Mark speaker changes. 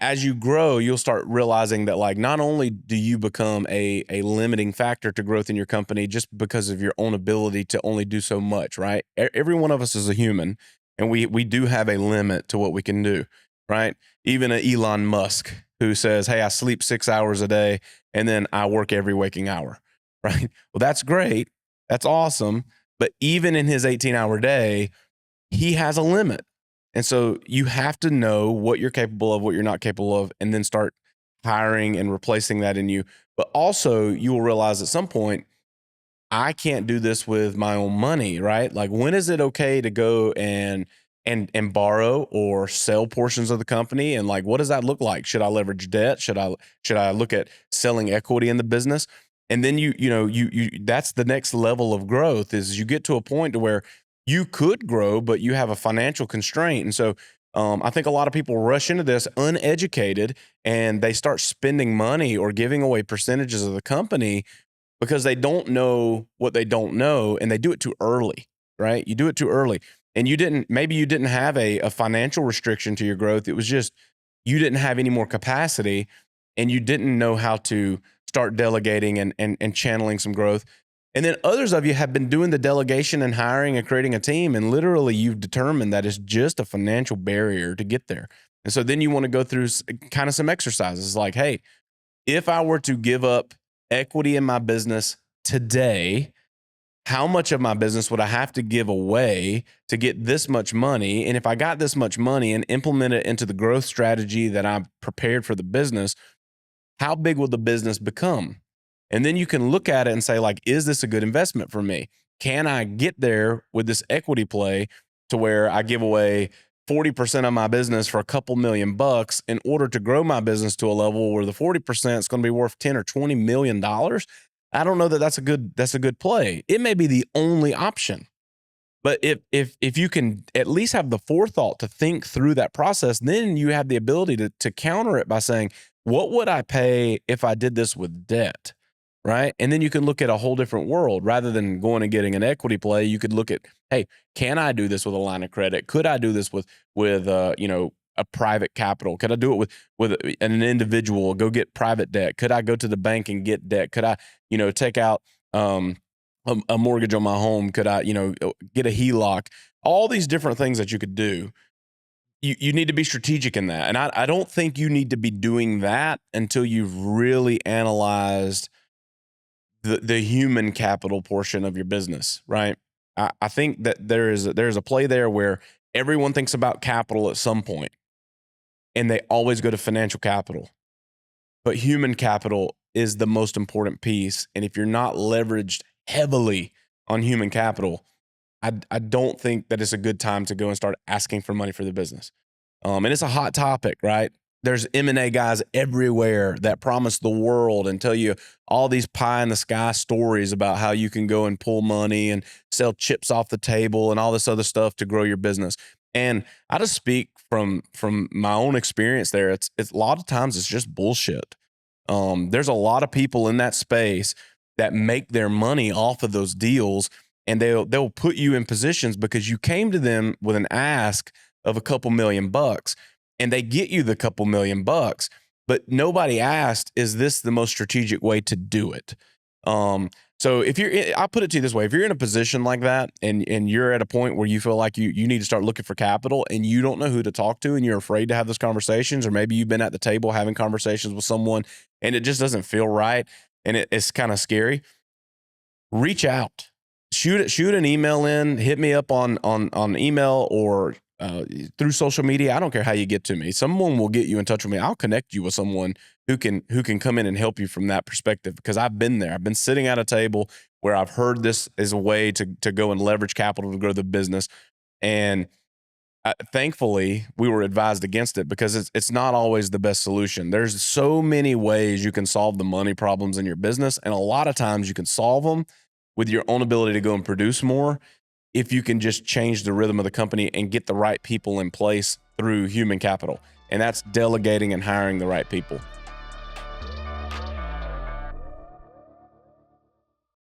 Speaker 1: as you grow, you'll start realizing that like not only do you become a limiting factor to growth in your company just because of your own ability to only do so much, right? Every one of us is a human, and we do have a limit to what we can do, right? Even a Elon Musk who says, "Hey, I sleep 6 hours a day and then I work every waking hour," right? Well, that's great, that's awesome, but even in his 18-hour day, he has a limit. And so you have to know what you're capable of, what you're not capable of, and then start hiring and replacing that in you. But also, you will realize at some point, I can't do this with my own money, right? Like, when is it okay to go and borrow or sell portions of the company? And like, what does that look like? Should I leverage debt? Should I look at selling equity in the business? And then you that's the next level of growth is you get to a point to where you could grow, but you have a financial constraint. And so I think a lot of people rush into this uneducated and they start spending money or giving away percentages of the company because they don't know what they don't know, and they do it too early, right? You do it too early. And maybe you didn't have a financial restriction to your growth. It was just you didn't have any more capacity and you didn't know how to start delegating and channeling some growth. And then others of you have been doing the delegation and hiring and creating a team, and literally you've determined that it's just a financial barrier to get there. And so then you want to go through kind of some exercises like, hey, if I were to give up equity in my business today, how much of my business would I have to give away to get this much money? And if I got this much money and implement it into the growth strategy that I've prepared for the business, how big will the business become? And then you can look at it and say, like, is this a good investment for me? Can I get there with this equity play to where I give away 40% of my business for a couple $1,000,000 in order to grow my business to a level where the 40% is going to be worth 10 or $20 million? I don't know that that's a good play. It may be the only option. But if you can at least have the forethought to think through that process, then you have the ability to counter it by saying, what would I pay if I did this with debt? Right. And then you can look at a whole different world rather than going and getting an equity play. You could look at, hey, can I do this with a line of credit? Could I do this with a private capital? Could I do it with an individual? Go get private debt? Could I go to the bank and get debt? Could I, take out a mortgage on my home? Could I, get a HELOC? All these different things that you could do. You need to be strategic in that. And I don't think you need to be doing that until you've really analyzed the human capital portion of your business, right? I think that there's a play there where everyone thinks about capital at some point and they always go to financial capital. But human capital is the most important piece. And if you're not leveraged heavily on human capital, I don't think that it's a good time to go and start asking for money for the business. And it's a hot topic, right? There's M&A guys everywhere that promise the world and tell you all these pie in the sky stories about how you can go and pull money and sell chips off the table and all this other stuff to grow your business. And I just speak from my own experience there. It's a lot of times it's just bullshit. There's a lot of people in that space that make their money off of those deals, and they'll put you in positions because you came to them with an ask of a couple $1,000,000, and they get you the couple $1,000,000, but nobody asked, is this the most strategic way to do it? So I'll put it to you this way: if you're in a position like that and you're at a point where you feel like you need to start looking for capital and you don't know who to talk to and you're afraid to have those conversations, or maybe you've been at the table having conversations with someone and it just doesn't feel right and it's kind of scary, reach out, shoot an email in, hit me up on email or through social media. I don't care how you get to me. Someone will get you in touch with me. I'll connect you with someone who can come in and help you from that perspective, because I've been there. I've been sitting at a table where I've heard this as a way to go and leverage capital to grow the business. And thankfully, we were advised against it because it's not always the best solution. There's so many ways you can solve the money problems in your business, and a lot of times you can solve them with your own ability to go and produce more if you can just change the rhythm of the company and get the right people in place through human capital. And that's delegating and hiring the right people.